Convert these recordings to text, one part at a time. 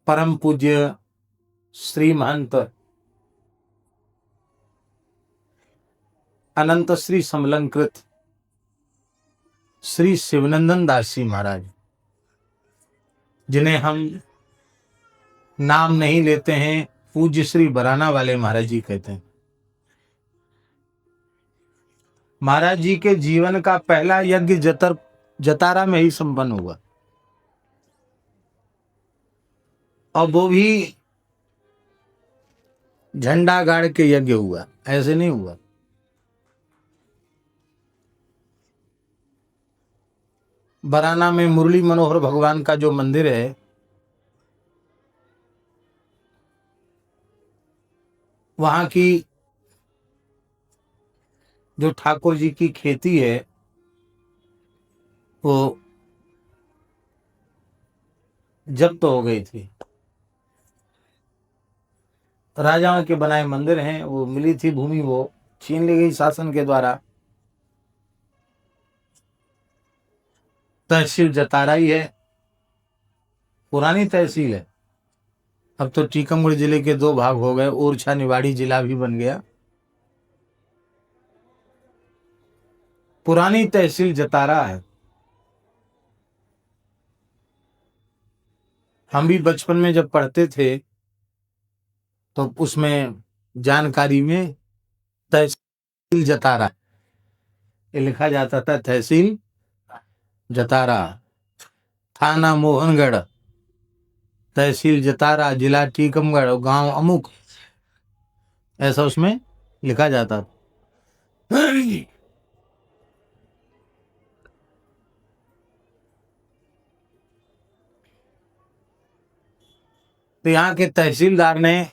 परम पूज्य श्री महंत अनंत श्री समलंकृत श्री शिवनंदन दास जी महाराज, जिन्हें हम नाम नहीं लेते हैं, पूज्य श्री बराना वाले महाराज जी कहते हैं। महाराज जी के जीवन का पहला यज्ञ जतारा में ही संपन्न हुआ, और वो भी झंडा गाड़ के यज्ञ हुआ, ऐसे नहीं हुआ। बराना में मुरली मनोहर भगवान का जो मंदिर है, वहां की जो ठाकुर जी की खेती है वो जब्त हो गई थी। राजाओं के बनाए मंदिर हैं, वो मिली थी भूमि, वो छीन ली गई शासन के द्वारा। तहसील जतारा ही है, पुरानी तहसील है। अब तो टीकमगढ़ जिले के 2 भाग हो गए, ओरछा निवाड़ी जिला भी बन गया। पुरानी तहसील जतारा है। हम भी बचपन में जब पढ़ते थे तो उसमें जानकारी में तहसील जतारा ये लिखा जाता था। तहसील जतारा, थाना मोहनगढ़, तहसील जतारा, जिला टीकमगढ़ और गांव अमुक, ऐसा उसमें लिखा जाता था। तो यहाँ के तहसीलदार ने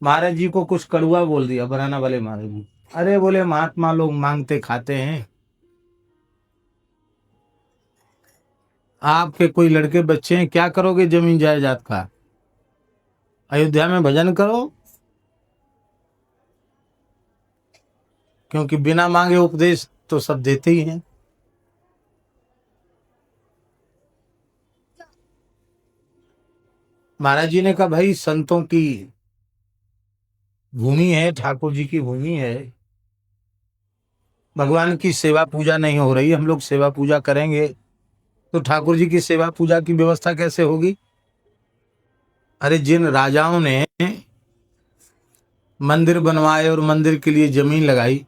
महाराज जी को कुछ कड़ुआ बोल दिया, बराना वाले महाराज जी। अरे बोले, महात्मा लोग मांगते खाते हैं, आपके कोई लड़के बच्चे हैं, क्या करोगे जमीन जायदाद का? अयोध्या में भजन करो, क्योंकि बिना मांगे उपदेश तो सब देते ही हैं। महाराज जी ने कहा, भाई संतों की भूमि है, ठाकुर जी की भूमि है, भगवान की सेवा पूजा नहीं हो रही, हम लोग सेवा पूजा करेंगे तो ठाकुर जी की सेवा पूजा की व्यवस्था कैसे होगी? अरे जिन राजाओं ने मंदिर बनवाए और मंदिर के लिए जमीन लगाई,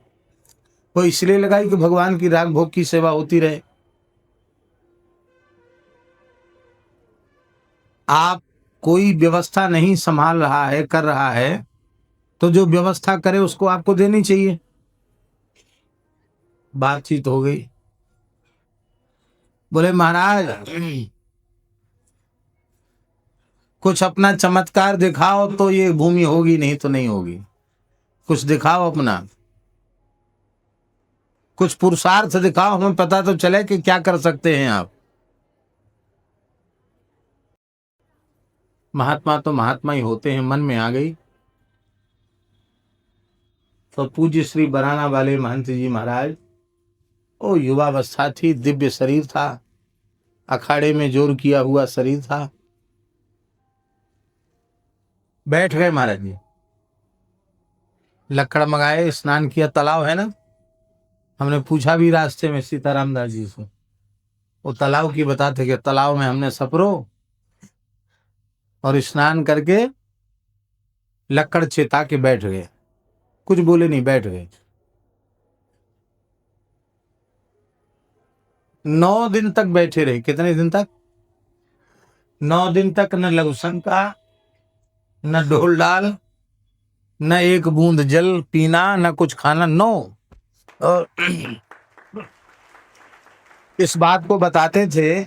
वो इसलिए लगाई कि भगवान की राग भोग की सेवा होती रहे। आप कोई व्यवस्था नहीं संभाल रहा है, कर रहा है, तो जो व्यवस्था करे उसको आपको देनी चाहिए। बातचीत हो गई। बोले, महाराज कुछ अपना चमत्कार दिखाओ तो ये भूमि होगी, नहीं तो नहीं होगी। कुछ दिखाओ, अपना कुछ पुरुषार्थ दिखाओ, हमें पता तो चले कि क्या कर सकते हैं आप। महात्मा तो महात्मा ही होते हैं, मन में आ गई तो पूज्य श्री बराना वाले महंत जी महाराज, ओ युवावस्था थी, दिव्य शरीर था, अखाड़े में जोर किया हुआ शरीर था। बैठ गए महाराज जी, लकड़ मंगाए, स्नान किया। तालाब है ना, हमने पूछा भी रास्ते में सीताराम दास जी से, वो तालाब की बताते कि तालाब में हमने सपरो और स्नान करके लकड़ चेता के बैठ गए, कुछ बोले नहीं, बैठ गए। 9 दिन तक बैठे रहे। कितने दिन तक? 9 दिन तक न लघु शंका, न ढोल डाल, न एक बूंद जल पीना, न कुछ खाना, 9। और इस बात को बताते थे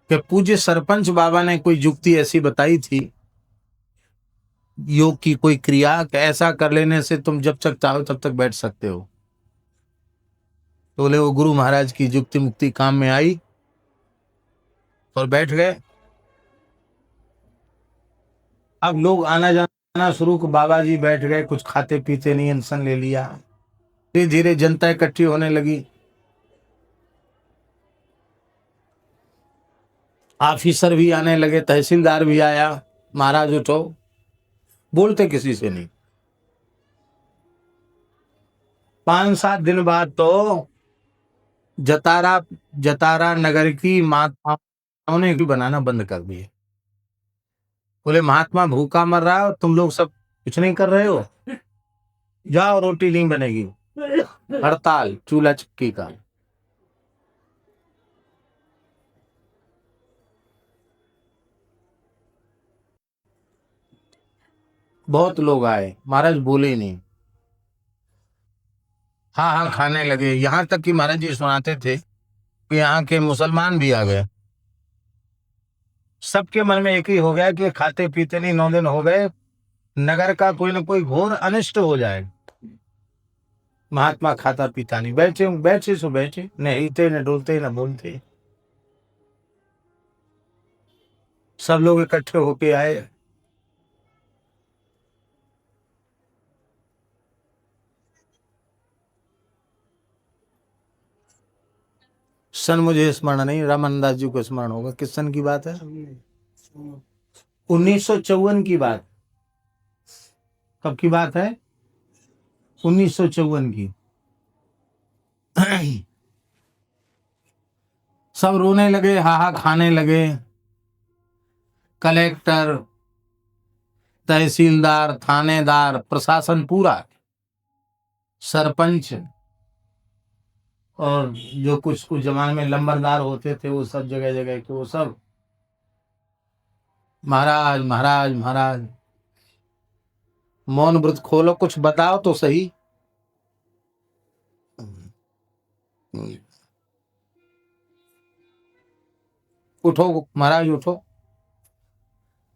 कि पूज्य सरपंच बाबा ने कोई युक्ति ऐसी बताई थी, योग की कोई क्रिया, कि ऐसा कर लेने से तुम जब तक चाहो तब तक बैठ सकते हो। तो बोले, वो गुरु महाराज की युक्ति मुक्ति काम में आई और बैठ गए। अब लोग आना जाना शुरू, को बाबा जी बैठ गए, कुछ खाते पीते नहीं, अनशन ले लिया। धीरे धीरे जनता इकट्ठी होने लगी। ऑफिसर भी आने लगे, तहसीलदार भी आया। महाराज उठो, बोलते किसी से नहीं। 5-7 दिन बाद तो जतारा जतारा नगर की महात्माओं ने भी बनाना बंद कर दिए। बोले महात्मा भूखा मर रहा है और तुम लोग सब कुछ नहीं कर रहे हो, जाओ रोटी नहीं बनेगी। हड़ताल चूल्हा चक्की का। बहुत लोग आए, महाराज बोले ही नहीं। हाँ हाँ खाने लगे, यहाँ तक कि महाराज जी सुनाते थे कि यहाँ के मुसलमान भी आ गए। सबके मन में एक ही हो गया कि खाते पीते नहीं, 9 दिन हो गए, नगर का कोई ना कोई घोर अनिष्ट हो जाए। महात्मा खाता पीता नहीं, बैठे बैठे सो बैठे, न हिलते न डोलते न बोलते। सब लोग इकट्ठे होके आए। सन मुझे स्मरण नहीं, रामानंद दास जी को स्मरण होगा। किस सन की बात है? 1954 की बात। कब की बात है? 1954 की। सब रोने लगे, हाहा खाने लगे। कलेक्टर, तहसीलदार, थानेदार, प्रशासन पूरा, सरपंच और जो कुछ कुछ जमाने में लंबरदार होते थे वो सब जगह जगह के, वो सब महाराज महाराज महाराज। मौन व्रत खोलो, कुछ बताओ तो सही। उठो महाराज उठो।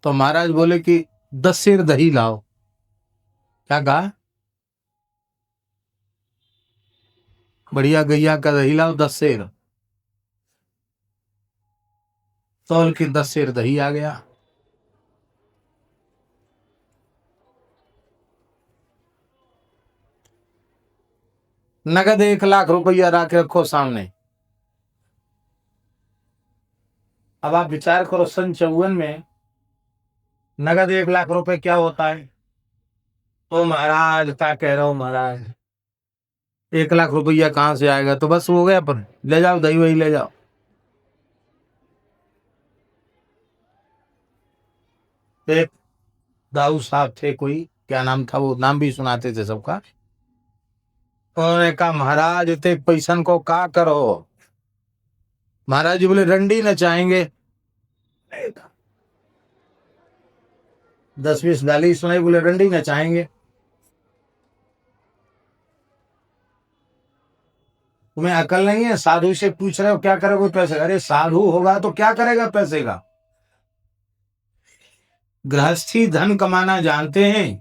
तो महाराज बोले कि 10 सेर दही लाओ। क्या कहा? बढ़िया गैया का दही लाओ 10 सेर। तौल के 10 सेर दही आ गया। नगद 1 लाख रुपया रख रखो सामने। अब आप विचार करो, सन 54 में नगद 1 लाख रुपए क्या होता है? तो महाराज क्या कह रहा हूं महाराज, 1 लाख रुपया कहाँ से आएगा? तो बस हो गया, पर ले जाओ दही वही ले जाओ। एक दाऊ साहब थे, कोई क्या नाम था, वो नाम भी सुनाते थे सबका। उन्होंने कहा महाराज इतने पैसन को का करो? महाराज जी बोले रंडी नचाएंगे। 10-20 गाली सुनाई, बोले रंडी नचाएंगे। तुम्हें अकल नहीं है? साधु से पूछ रहे हो क्या करोगे पैसे? अरे साधु होगा तो क्या करेगा पैसे का? गृहस्थी धन कमाना जानते हैं,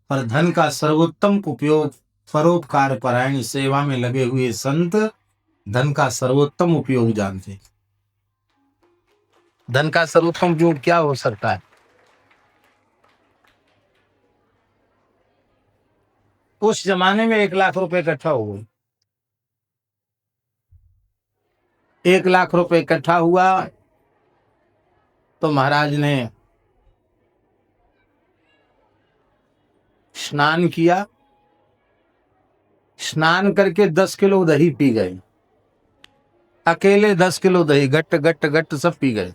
पर धन का सर्वोत्तम उपयोग परोपकार परायण सेवा में लगे हुए संत धन का सर्वोत्तम उपयोग जानते हैं। धन का सर्वोत्तम उपयोग क्या हो सकता है? उस जमाने में 1 लाख रुपए इकट्ठा हो गए। 1 लाख रुपए इकट्ठा हुआ तो महाराज ने स्नान किया। स्नान करके 10 किलो दही पी गए। अकेले 10 किलो दही गट्ट गट्ट गट्ट सब पी गए।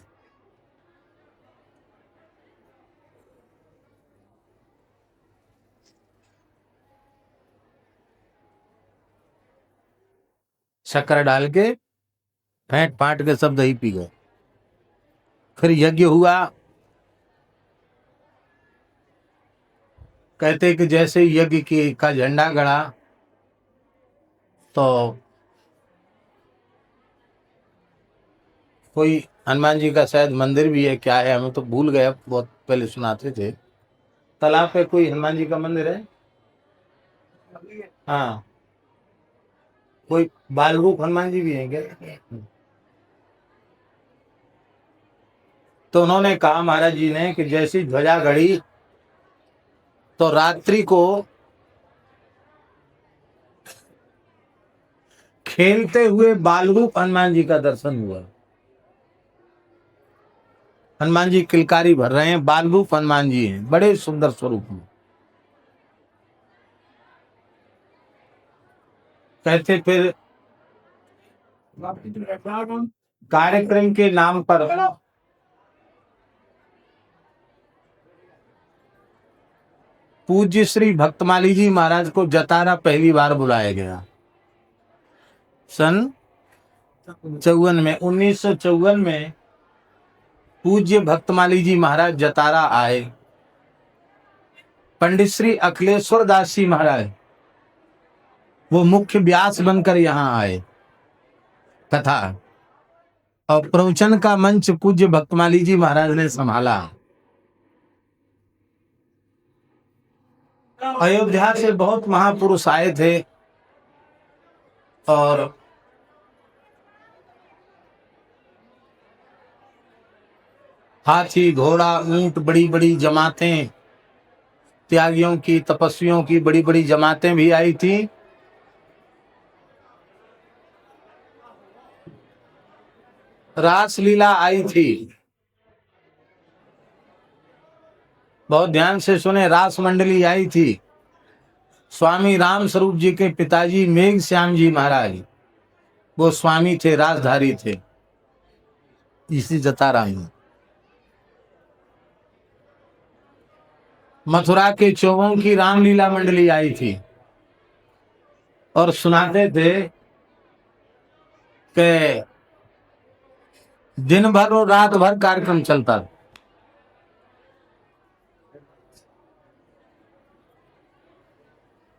शक्कर डाल के फेंट फाट के सब दही पी गए। फिर यज्ञ हुआ। कहते कि जैसे यज्ञ की का झंडा गड़ा तो कोई हनुमान जी का शायद मंदिर भी है, क्या है हमें तो भूल गया, बहुत पहले सुनाते थे। तालाब पे कोई हनुमान जी का मंदिर है। हाँ, कोई बाल रूप हनुमान जी भी हैं क्या? तो उन्होंने कहा महाराज जी ने कि जैसी ध्वजा गड़ी तो रात्रि को खेलते हुए बाल रूप हनुमान जी का दर्शन हुआ। हनुमान जी किलकारी भर रहे हैं, बाल रूप हनुमान जी हैं, बड़े सुंदर स्वरूप में। कहते फिर कार्यक्रम के नाम पर पूज्य श्री भक्तमाली जी महाराज को जतारा पहली बार बुलाया गया सन 54 में। 1954 में पूज्य भक्तमाली जी महाराज जतारा आए। पंडित श्री अखिलेश्वर दास जी महाराज वो मुख्य व्यास बनकर यहाँ आए कथा, और प्रवचन का मंच पूज्य भक्तमाली जी महाराज ने संभाला। अयोध्या से बहुत महापुरुष आए थे और हाथी घोड़ा ऊंट, बड़ी बड़ी जमातें, त्यागियों की, तपस्वियों की बड़ी बड़ी जमातें भी आई थी। रासलीला आई थी, बहुत ध्यान से सुने, रास मंडली आई थी। स्वामी राम स्वरूप जी के पिताजी मेघ श्याम जी महाराज वो स्वामी थे, राजधारी थे इसी जतारा में। मथुरा के चौबों की रामलीला मंडली आई थी और सुनाते थे कि दिन भर और रात भर कार्यक्रम चलता था।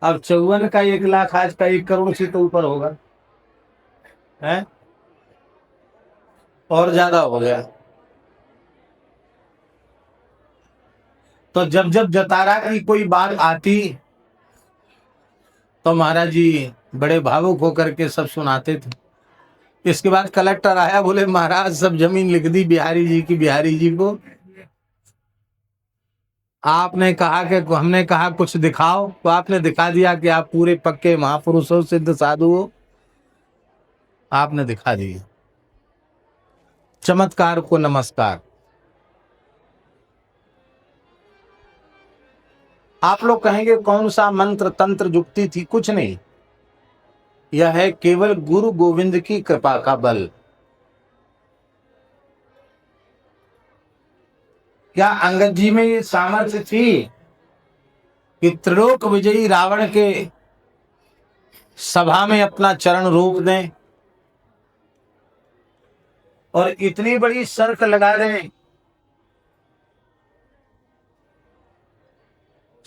अब 54 का 1 लाख आज का 1 करोड़ से तो ऊपर होगा, है और ज्यादा हो गया। तो जब जब जतारा की कोई बात आती तो महाराज जी बड़े भावुक होकर के सब सुनाते थे। इसके बाद कलेक्टर आया, बोले महाराज सब जमीन लिख दी बिहारी जी की, बिहारी जी को। आपने कहा कि हमने कहा कुछ दिखाओ, तो आपने दिखा दिया कि आप पूरे पक्के महापुरुष हो, सिद्ध साधु हो, आपने दिखा दिया। चमत्कार को नमस्कार। आप लोग कहेंगे कौन सा मंत्र तंत्र जुक्ति थी? कुछ नहीं, यह है केवल गुरु गोविंद की कृपा का बल। क्या अंगद जी में ये सामर्थ्य थी कि त्रिलोक विजयी रावण के सभा में अपना चरण रोक दें और इतनी बड़ी शर्त लगा दें,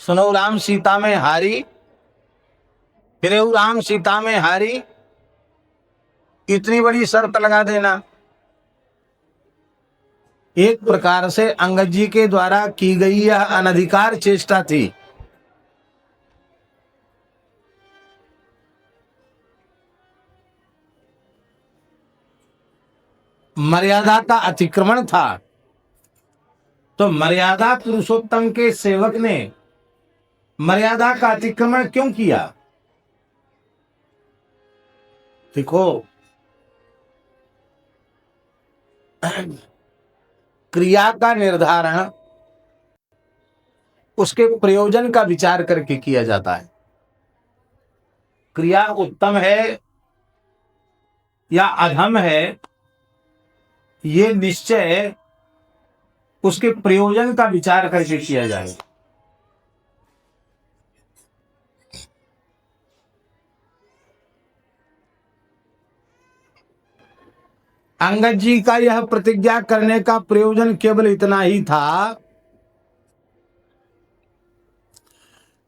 सुनो राम सीता में हारी, फिर राम सीता में हारी, इतनी बड़ी शर्त लगा देना? एक प्रकार से अंगद जी के द्वारा की गई यह अनधिकार चेष्टा थी। मर्यादा का अतिक्रमण था। तो मर्यादा पुरुषोत्तम के सेवक ने मर्यादा का अतिक्रमण क्यों किया? देखो, क्रिया का निर्धारण उसके प्रयोजन का विचार करके किया जाता है। क्रिया उत्तम है या अधम है, ये निश्चय उसके प्रयोजन का विचार करके किया जाएगा। अंगद जी का यह प्रतिज्ञा करने का प्रयोजन केवल इतना ही था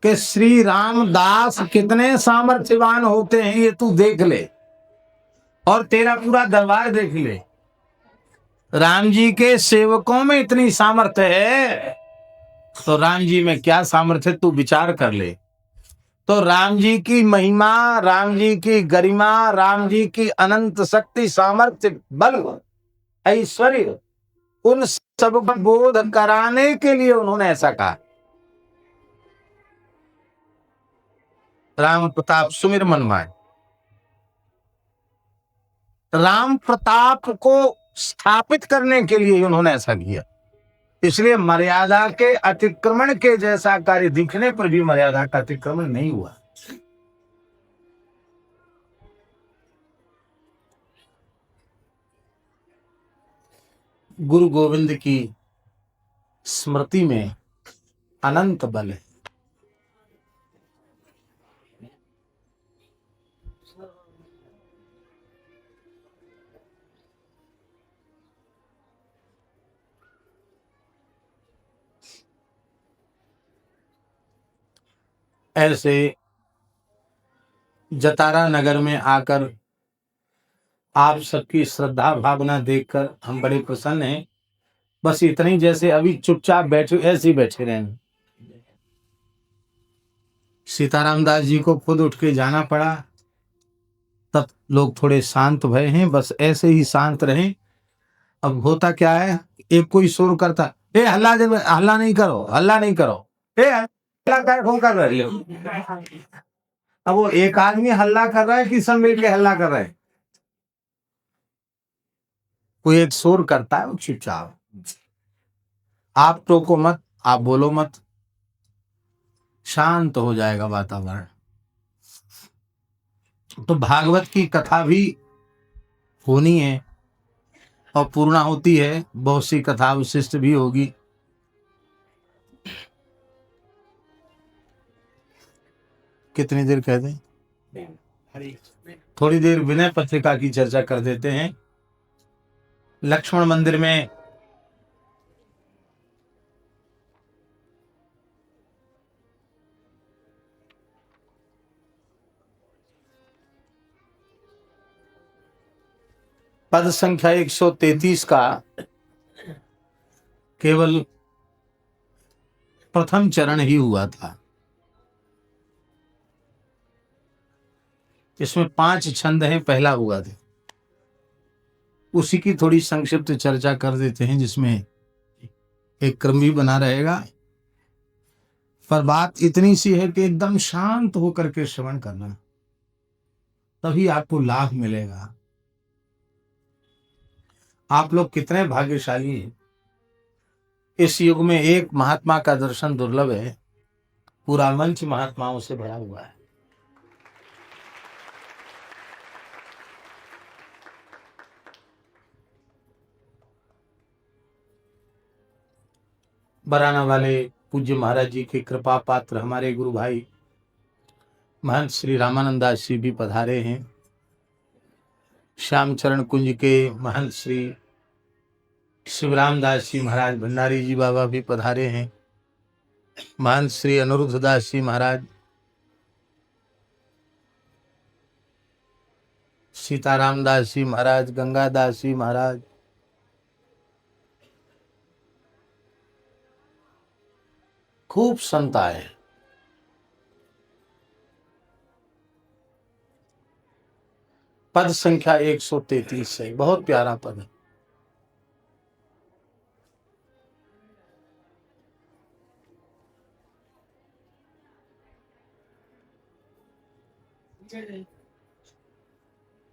कि श्री रामदास कितने सामर्थ्यवान होते हैं ये तू देख ले और तेरा पूरा दरबार देख ले। राम जी के सेवकों में इतनी सामर्थ्य है तो राम जी में क्या सामर्थ्य तू विचार कर ले। तो राम जी की महिमा, राम जी की गरिमा, राम जी की अनंत शक्ति, सामर्थ्य, बल, ऐश्वर्य, उन सब को बोध कराने के लिए उन्होंने ऐसा कहा। राम प्रताप सुमिर मन माए। राम प्रताप को स्थापित करने के लिए उन्होंने ऐसा किया। इसलिए मर्यादा के अतिक्रमण के जैसा कार्य दिखने पर भी मर्यादा का अतिक्रमण नहीं हुआ। गुरु गोविंद की स्मृति में अनंत बल है। ऐसे जतारा नगर में आकर आप सबकी श्रद्धा भावना देखकर हम बड़े प्रसन्न हैं। बस इतना ही, जैसे अभी चुपचाप बैठे ऐसे ही बैठे रहें। सीताराम दास जी को खुद उठ के जाना पड़ा, तब लोग थोड़े शांत भय हैं। बस ऐसे ही शांत रहें। अब होता क्या है, एक कोई शोर करता, ए हल्ला हल्ला नहीं करो, हल्ला नहीं करो, ए हल्ला कर रहे हो। अब वो एक आदमी हल्ला कर रहा है कि सब मिलके हल्ला कर रहे हैं? कोई एक शोर करता है, वो चुपचाप, आप टोको मत, आप बोलो मत, शांत हो जाएगा वातावरण। तो भागवत की कथा भी होनी है और पूर्णा होती है, बहुत सी कथा विशिष्ट भी होगी। कितनी देर कह दें? थोड़ी देर विनय पत्रिका की चर्चा कर देते हैं। लक्ष्मण मंदिर में पद संख्या 133 का केवल प्रथम चरण ही हुआ था। इसमें 5 छंद हैं, पहला हुआ था, उसी की थोड़ी संक्षिप्त चर्चा कर देते हैं, जिसमें एक क्रम भी बना रहेगा। पर बात इतनी सी है कि एकदम शांत होकर के श्रवण करना, तभी आपको लाभ मिलेगा। आप लोग कितने भाग्यशाली हैं। इस युग में एक महात्मा का दर्शन दुर्लभ है, पूरा मंच महात्माओं से भरा हुआ है। बराना वाले पूज्य महाराज जी के कृपा पात्र हमारे गुरु भाई महंत श्री रामानंद दास जी भी पधारे हैं। श्यामचरण कुंज के महंत श्री शिवराम दास जी महाराज भंडारी जी बाबा भी पधारे हैं। महंत श्री अनिरुद्ध दास जी महाराज, सीताराम दास जी महाराज, गंगा दास जी महाराज, खूब संत आए। पद संख्या 133 है, बहुत प्यारा पद है।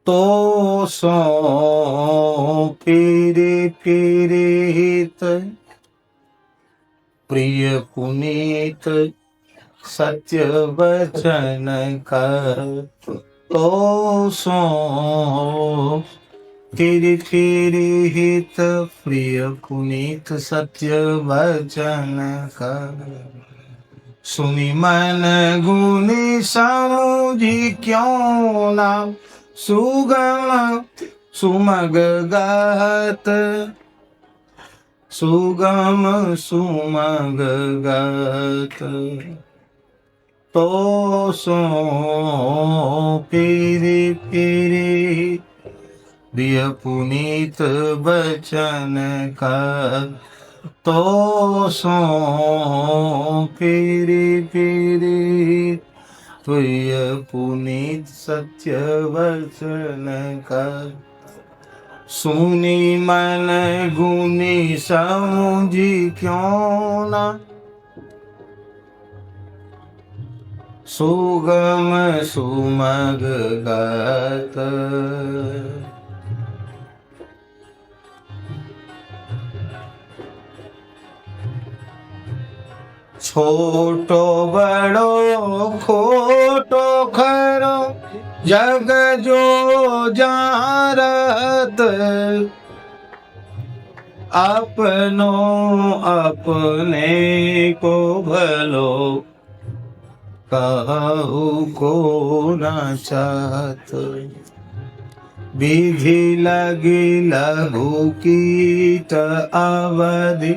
तो सो फिरे फिरे हित प्रिय पुनीत सत्य वचन कर, तो सो फिरे फिरे हित प्रिय पुनीत सत्य वचन कर, सुनि मन गुनी समुझी क्यों ना सुगम सुमग गत, सुगम सुमग गत, तो सो फिरे फिरे प्रिय पुनीत बचन का, तो सो फिरे फिरे प्रिय पुनीत सत्य वचन का, सुनी मन गुनी समुझी क्यों ना सुगम सुमग गत, छोटो बड़ो खोटो खरो जग जो जानत, अपनो अपने को भलो कहु को न चाहत। विधि लगी लघु कीट अवधि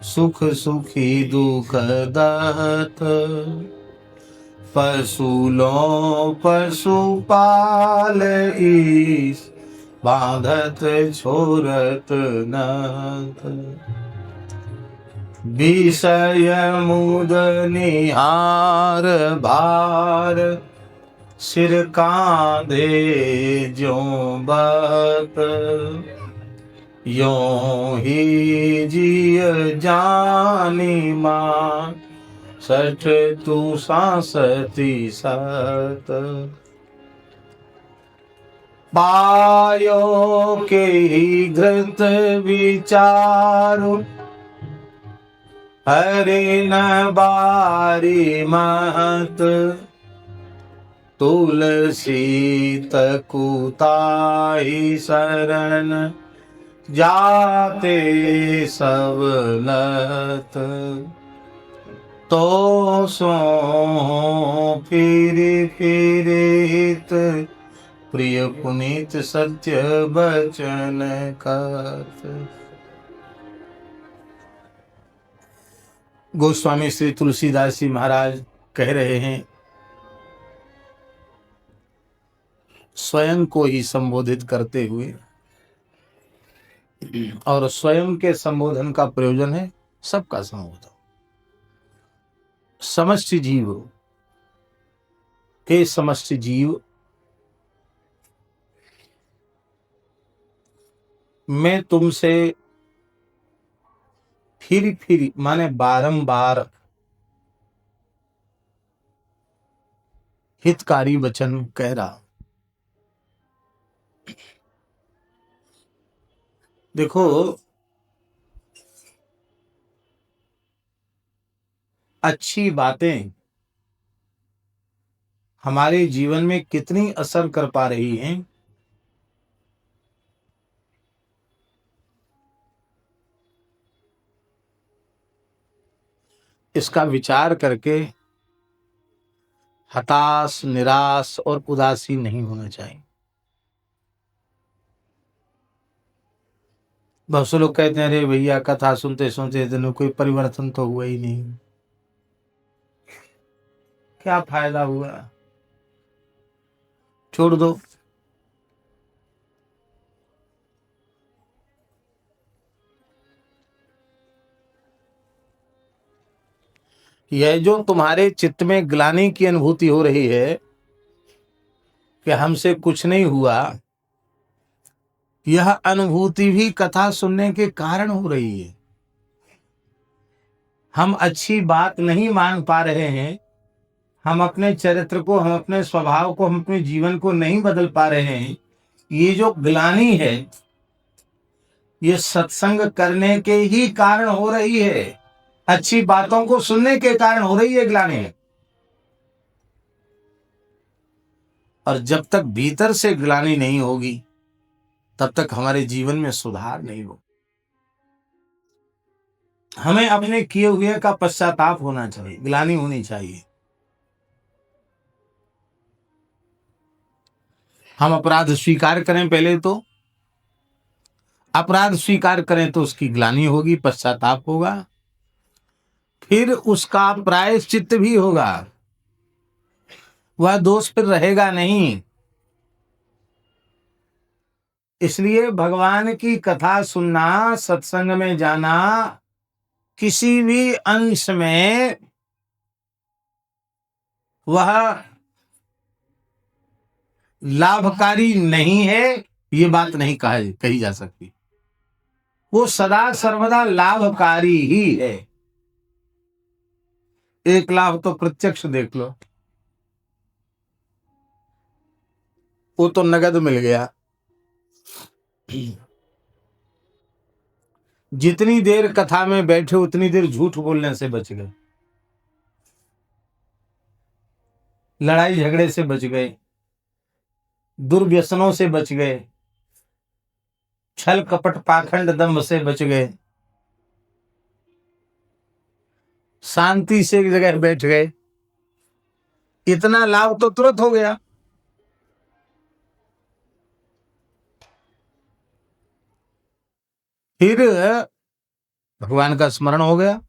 सुख सुखी दुख दात। पशु लो पशुपाल ईश बांधत छोरत नाथ। विषय मुद निहार भार सिर कांधे ज्यों बात। यों ही जिय जानी मान सठ तू सांसती सात। पायो के ही घृत विचारु हरि न बारी महत। तुलसी तकुताई शरण जाते सब लत। तो सो फिर हित प्रिय पुनीत सत्य बचन कथ। गोस्वामी श्री तुलसीदास जी महाराज कह रहे हैं, स्वयं को ही संबोधित करते हुए, और स्वयं के संबोधन का प्रयोजन है सबका संबोधन। समष्टि जीव के समष्टि जीव मैं तुमसे फिर माने बारंबार हितकारी वचन कह रहा। देखो, अच्छी बातें हमारे जीवन में कितनी असर कर पा रही हैं, इसका विचार करके हताश, निराश और उदासीन नहीं होना चाहिए। बहुत से लोग कहते हैं, अरे भैया कथा सुनते सुनते दिन कोई परिवर्तन तो हुआ ही नहीं, क्या फायदा हुआ, छोड़ दो। यह जो तुम्हारे चित्त में ग्लानि की अनुभूति हो रही है कि हमसे कुछ नहीं हुआ, यह अनुभूति भी कथा सुनने के कारण हो रही है। हम अच्छी बात नहीं मान पा रहे हैं, हम अपने चरित्र को, हम अपने स्वभाव को, हम अपने जीवन को नहीं बदल पा रहे हैं। ये जो ग्लानि है, ये सत्संग करने के ही कारण हो रही है, अच्छी बातों को सुनने के कारण हो रही है ग्लानि। और जब तक भीतर से ग्लानि नहीं होगी, तब तक हमारे जीवन में सुधार नहीं होगा। हमें अपने किए हुए का पश्चाताप होना चाहिए, ग्लानि होनी चाहिए। हम अपराध स्वीकार करें, पहले तो अपराध स्वीकार करें तो उसकी ग्लानि होगी, पश्चाताप होगा, फिर उसका प्रायश्चित्त भी होगा। वह दोष फिर रहेगा नहीं। इसलिए भगवान की कथा सुनना, सत्संग में जाना किसी भी अंश में वह लाभकारी नहीं है, ये बात नहीं कही जा सकती। वो सदा सर्वदा लाभकारी ही है। एक लाभ तो प्रत्यक्ष देख लो, वो तो नगद मिल गया। जितनी देर कथा में बैठे उतनी देर झूठ बोलने से बच गए। लड़ाई झगड़े से बच गए, दुर्व्यसनों से बच गए, छल कपट पाखंड दंभ से बच गए, शांति से एक जगह बैठ गए। इतना लाभ तो तुरंत हो गया। फिर भगवान का स्मरण हो गया।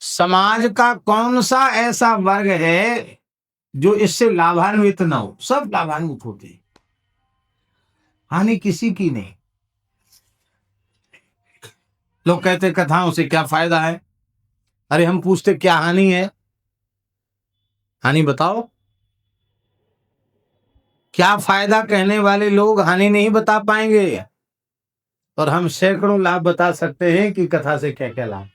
समाज का कौन सा ऐसा वर्ग है जो इससे लाभान्वित ना हो? सब लाभान्वित होते हैं, हानि किसी की नहीं। लोग कहते कथाओं से क्या फायदा है? अरे हम पूछते क्या हानि है? हानि बताओ। क्या फायदा कहने वाले लोग हानि नहीं बता पाएंगे, और हम सैकड़ों लाभ बता सकते हैं कि कथा से क्या क्या लाभ।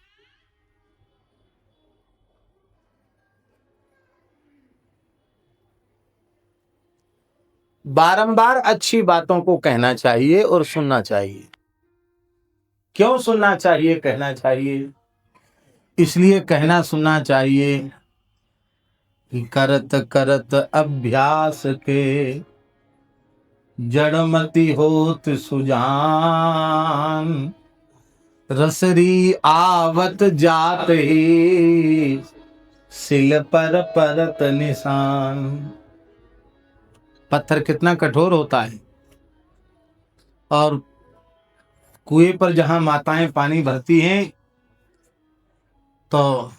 बारंबार अच्छी बातों को कहना चाहिए और सुनना चाहिए। क्यों सुनना चाहिए, कहना चाहिए? इसलिए कहना सुनना चाहिए कि करत करत अभ्यास के जड़मति होत सुजान, रसरी आवत जात ही सिल पर परत निशान। पत्थर कितना कठोर होता है, और कुएं पर जहां माताएं पानी भरती हैं तो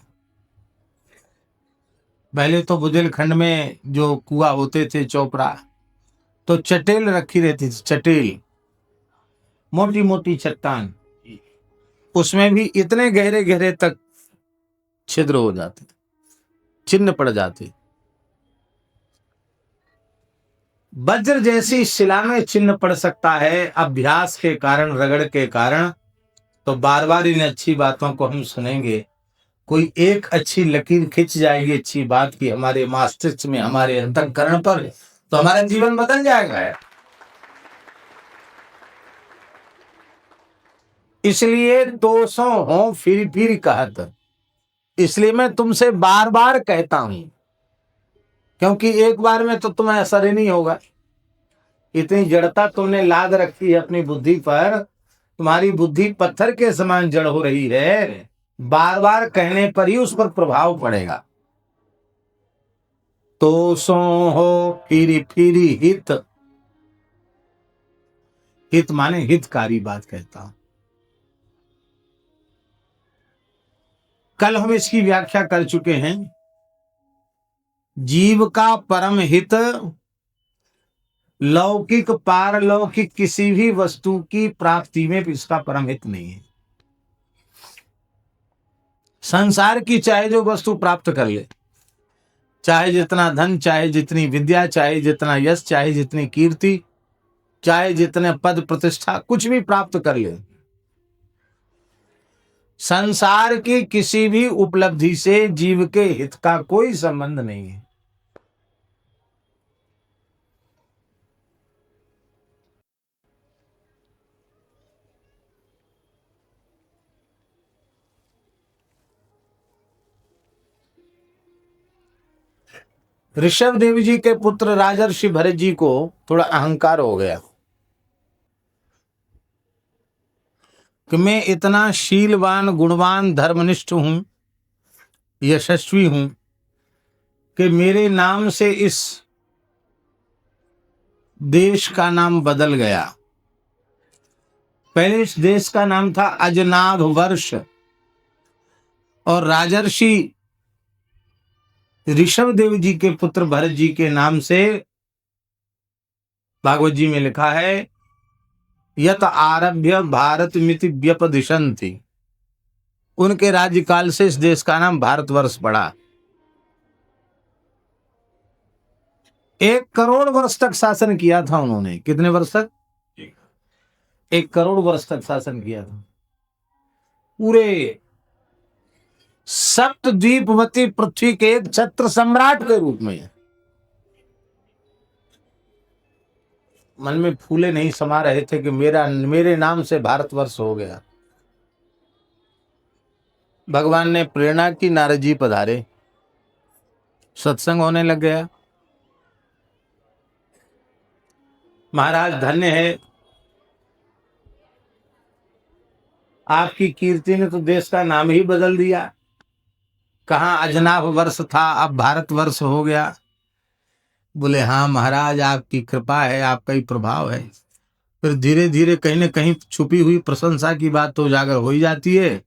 पहले तो बुंदेलखंड में जो कुआं होते थे चोपड़ा, तो चटेल रखी रहती थी, चटेल मोटी मोटी चट्टान, उसमें भी इतने गहरे गहरे तक छिद्र हो जाते थे, चिन्ह पड़ जाते। वज्र जैसी शिला में चिन्ह पड़ सकता है अभ्यास के कारण, रगड़ के कारण। तो बार बार इन अच्छी बातों को हम सुनेंगे, कोई एक अच्छी लकीर खिंच जाएगी अच्छी बात की हमारे मस्तिष्क में, हमारे अंतःकरण पर, तो हमारा जीवन बदल जाएगा। इसलिए दोषों हो फिर कहत, इसलिए मैं तुमसे बार बार कहता हूं, क्योंकि एक बार में तो तुम्हें असर ही नहीं होगा। इतनी जड़ता तुमने लाद रखी है अपनी बुद्धि पर, तुम्हारी बुद्धि पत्थर के समान जड़ हो रही है, बार बार कहने पर ही उस पर प्रभाव पड़ेगा। तो सो हो फिरी हित, हित माने हितकारी बात कहता हूं। कल हम इसकी व्याख्या कर चुके हैं। जीव का परम हित लौकिक पारलौकिक किसी भी वस्तु की प्राप्ति में इसका परम हित नहीं है। संसार की चाहे जो वस्तु प्राप्त कर ले, चाहे जितना धन, चाहे जितनी विद्या, चाहे जितना यश, चाहे जितनी कीर्ति, चाहे जितने पद प्रतिष्ठा, कुछ भी प्राप्त कर ले, संसार की किसी भी उपलब्धि से जीव के हित का कोई संबंध नहीं है। ऋषभ देव जी के पुत्र राजर्षि भरत जी को थोड़ा अहंकार हो गया कि मैं इतना शीलवान, गुणवान, धर्मनिष्ठ हूं, यशस्वी हूं कि मेरे नाम से इस देश का नाम बदल गया। पहले इस देश का नाम था अजनाभ वर्ष, और राजर्षि ऋषभ देव जी के पुत्र भरत जी के नाम से भागवत जी में लिखा है यत आरभ्य भारत मिति व्यपदिशन्ति। उनके राज्यकाल से इस देश का नाम भारतवर्ष पड़ा। 1 करोड़ वर्ष तक शासन किया था उन्होंने। कितने वर्ष तक? 1 करोड़ वर्ष तक शासन किया था। पूरे सप्तद्वीपवती पृथ्वी के एक छत्र सम्राट के रूप में। मन में फूले नहीं समा रहे थे कि मेरे नाम से भारतवर्ष हो गया। भगवान ने प्रेरणा की, नारद जी पधारे, सत्संग होने लग गया। महाराज धन्य है, आपकी कीर्ति ने तो देश का नाम ही बदल दिया। कहाँ अजनाभ वर्ष था, अब भारत वर्ष हो गया। बोले हाँ महाराज, आपकी कृपा है, आपका ही प्रभाव है। फिर धीरे धीरे कहीं न कहीं छुपी हुई प्रशंसा की बात तो उजागर हो ही जाती है।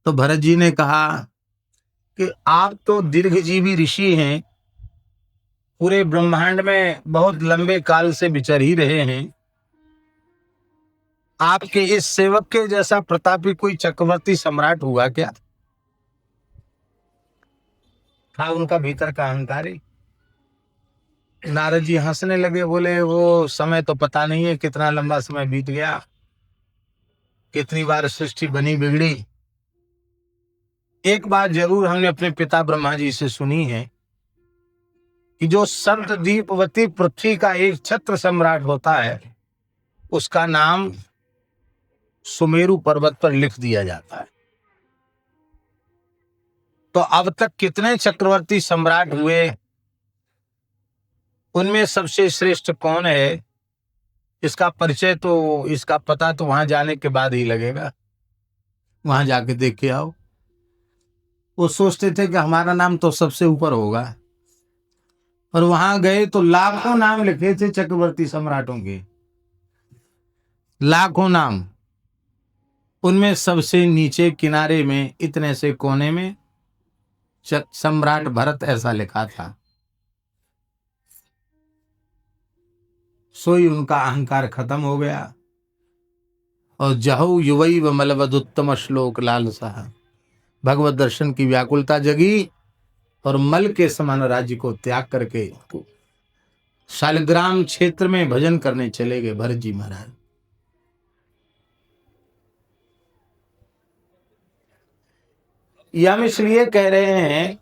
तो भरत जी ने कहा कि आप तो दीर्घजीवी ऋषि हैं, पूरे ब्रह्मांड में बहुत लंबे काल से विचर ही रहे हैं। आपके इस सेवक के जैसा प्रतापी कोई चक्रवर्ती सम्राट हुआ क्या? था उनका भीतर का अहंकार ही। नारद जी हंसने लगे, बोले वो समय तो पता नहीं है, कितना लंबा समय बीत गया, कितनी बार सृष्टि बनी बिगड़ी। एक बात जरूर हमने अपने पिता ब्रह्मा जी से सुनी है कि जो संत दीपवती पृथ्वी का एक छत्र सम्राट होता है, उसका नाम सुमेरु पर्वत पर लिख दिया जाता है। तो अब तक कितने चक्रवर्ती सम्राट हुए, उनमें सबसे श्रेष्ठ कौन है, इसका परिचय तो, इसका पता तो वहां जाने के बाद ही लगेगा। वहां जाके देख के आओ। वो सोचते थे कि हमारा नाम तो सबसे ऊपर होगा, और वहां गए तो लाखों नाम लिखे थे चक्रवर्ती सम्राटों के, लाखों नाम। उनमें सबसे नीचे किनारे में इतने से कोने में सम्राट भरत ऐसा लिखा था। सोई उनका अहंकार खत्म हो गया। और जहु युवई व मलवदुत्तम श्लोक लालसा, भगवत दर्शन की व्याकुलता जगी और मल के समान राज्य को त्याग करके शालिग्राम क्षेत्र में भजन करने चले गए भरत जी महाराज। ये हम इसलिए कह रहे हैं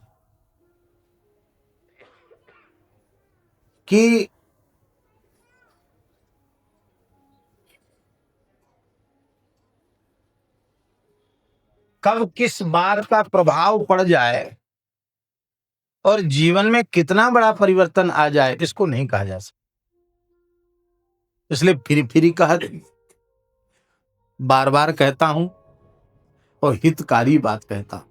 कि कब किस बात का प्रभाव पड़ जाए और जीवन में कितना बड़ा परिवर्तन आ जाए, इसको नहीं कहा जा सकता। इसलिए फिर ही कहा, बार बार कहता हूं और हितकारी बात कहता हूं।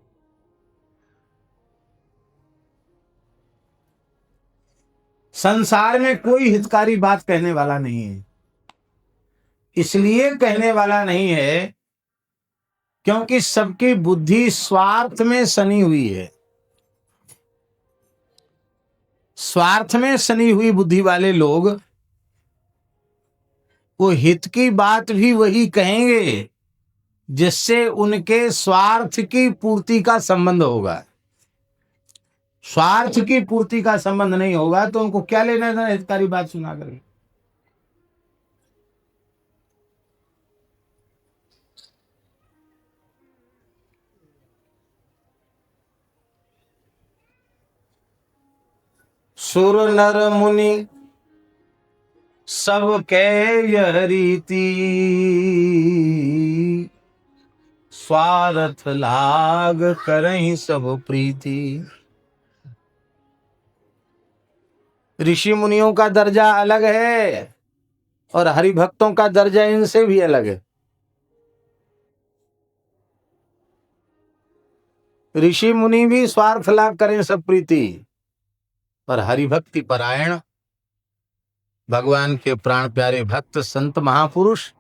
संसार में कोई हितकारी बात कहने वाला नहीं है। इसलिए कहने वाला नहीं है क्योंकि सबकी बुद्धि स्वार्थ में सनी हुई है। स्वार्थ में सनी हुई बुद्धि वाले लोग वो हित की बात भी वही कहेंगे जिससे उनके स्वार्थ की पूर्ति का संबंध होगा। स्वार्थ की पूर्ति का संबंध नहीं होगा तो उनको क्या लेना था हितकारी बात सुना कर। सुर नर मुनि सब के यह रीति, स्वार्थ लाग करहीं सब प्रीति। ऋषि मुनियों का दर्जा अलग है और हरिभक्तों का दर्जा इनसे भी अलग है। ऋषि मुनि भी स्वार्थ लाग करें सब प्रीति, पर हरिभक्ति परायण भगवान के प्राण प्यारे भक्त संत महापुरुष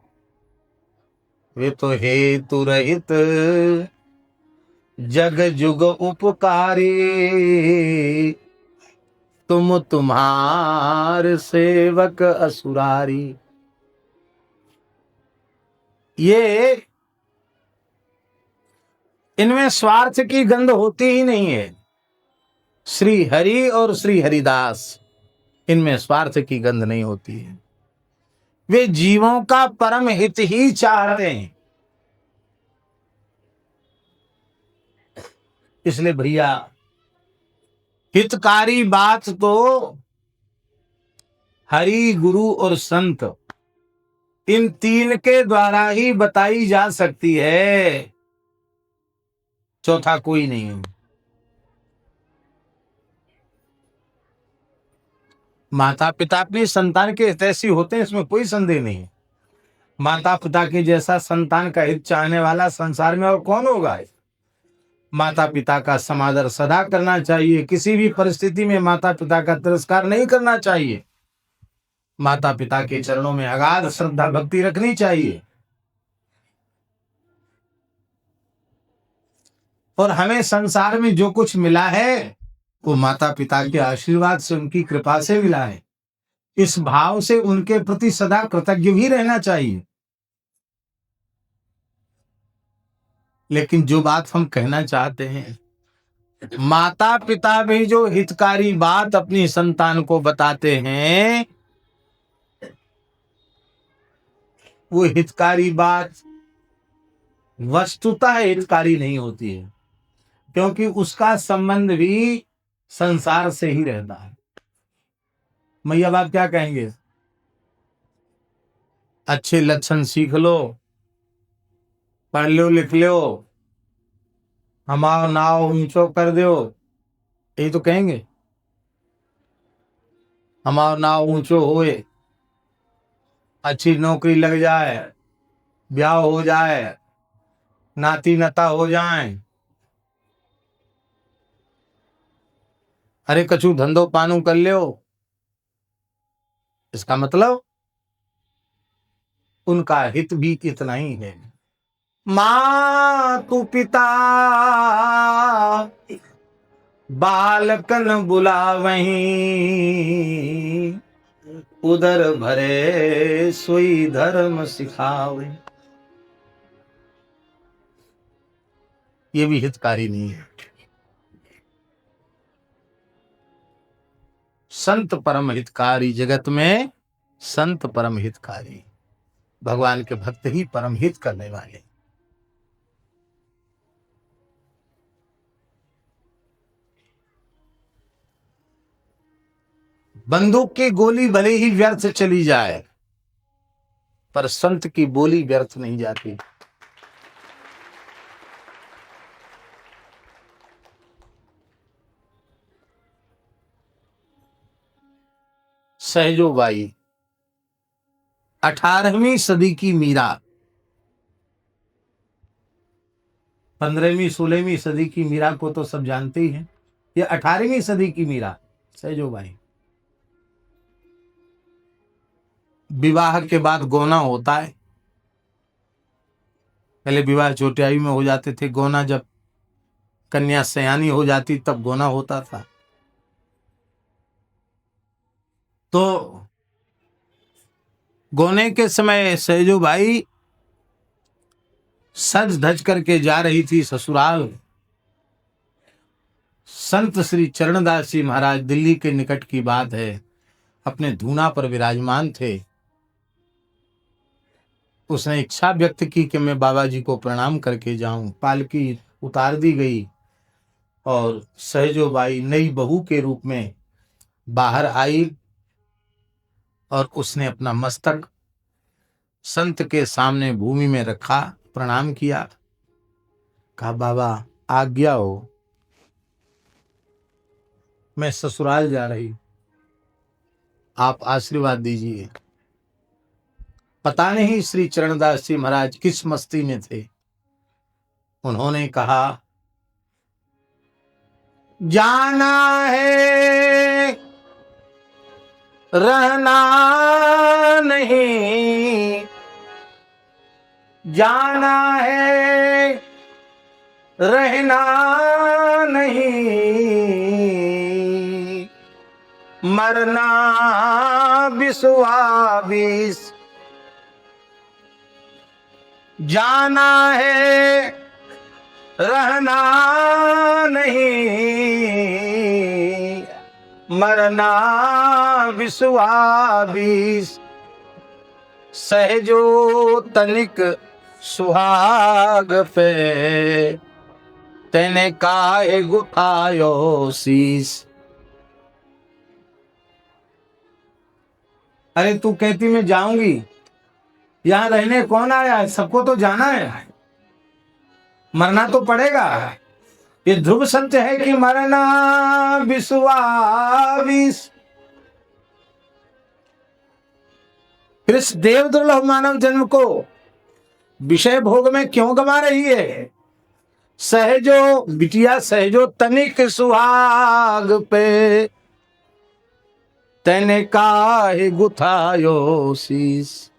वे तो हेतु रहित जग जुग उपकारी, तुम तुम्हार सेवक असुरारी। ये इनमें स्वार्थ की गंध होती ही नहीं है। श्री हरि और श्री हरिदास, इनमें स्वार्थ की गंध नहीं होती है। वे जीवों का परम हित ही चाहते हैं। इसलिए भैया हितकारी बात तो हरि, गुरु और संत, इन तीन के द्वारा ही बताई जा सकती है, चौथा कोई नहीं है। माता पिता अपनी संतान के हितैषी होते हैं, इसमें कोई संदेह नहीं है। माता पिता के जैसा संतान का हित चाहने वाला संसार में और कौन होगा। माता पिता का समादर सदा करना चाहिए, किसी भी परिस्थिति में माता पिता का तिरस्कार नहीं करना चाहिए। माता पिता के चरणों में अगाध श्रद्धा भक्ति रखनी चाहिए। और हमें संसार में जो कुछ मिला है वो माता पिता के आशीर्वाद से, उनकी कृपा से मिला है। इस भाव से उनके प्रति सदा कृतज्ञ भी रहना चाहिए। लेकिन जो बात हम कहना चाहते हैं, माता पिता भी जो हितकारी बात अपनी संतान को बताते हैं, वो हितकारी बात वस्तुतः हितकारी नहीं होती है, क्योंकि उसका संबंध भी संसार से ही रहता है। मैया बाप क्या कहेंगे, अच्छे लक्षण सीख लो, पढ़ लो लिख लो, हमारा नाव ऊंचो कर दो, यही तो कहेंगे। हमारा नाव ऊंचो होए, अच्छी नौकरी लग जाए, ब्याह हो जाए, नाती नता हो जाए, अरे कछु धंधो पानू कर लो। इसका मतलब उनका हित भी इतना ही है। मातु पिता बालकन बुलावहीं, उदर भरे सोई धर्म सिखावे। ये भी हितकारी नहीं है। संत परम हितकारी, जगत में संत परम हितकारी, भगवान के भक्त ही परम हित करने वाले। बंदूक की गोली भले ही व्यर्थ चली जाए, पर संत की बोली व्यर्थ नहीं जाती। सहजोबाई 18वीं सदी की मीरा, 15वीं 16वीं सदी की मीरा को तो सब जानते ही हैं। ये 18वीं सदी की मीरा सहजोबाई। विवाह के बाद गौना होता है। पहले विवाह छोटी आयु में हो जाते थे, गौना जब कन्या सयानी हो जाती तब गौना होता था। तो गौने के समय सहजोबाई सज धज करके जा रही थी ससुराल। संत श्री चरणदास जी महाराज, दिल्ली के निकट की बात है, अपने धूना पर विराजमान थे। उसने इच्छा व्यक्त की कि मैं बाबा जी को प्रणाम करके जाऊं। पालकी उतार दी गई और सहजोबाई नई बहू के रूप में बाहर आई और उसने अपना मस्तक संत के सामने भूमि में रखा, प्रणाम किया, कहा बाबा आज्ञा हो, मैं ससुराल जा रही, आप आशीर्वाद दीजिए। पता नहीं श्री चरणदास जी महाराज किस मस्ती में थे। उन्होंने कहा जाना है रहना नहीं, जाना है रहना नहीं, मरना बिस्वाबिस, जाना है रहना नहीं, मरना बिस्वाबिस, सहजो तनिक सुहाग पे, तेने काहे गुठायो शीस। अरे तू कहती मैं जाऊंगी, यहां रहने कौन आया है, सबको तो जाना है, मरना तो पड़ेगा। ये ध्रुव सत्य है कि मरना बिस्वाबिस, फिर इस देव दुर्लभ मानव जन्म को विषय भोग में क्यों गंवा रही है? सहजो बिटिया सहजो तनिक सुहाग पे, तैने काहे गुथायो शीस।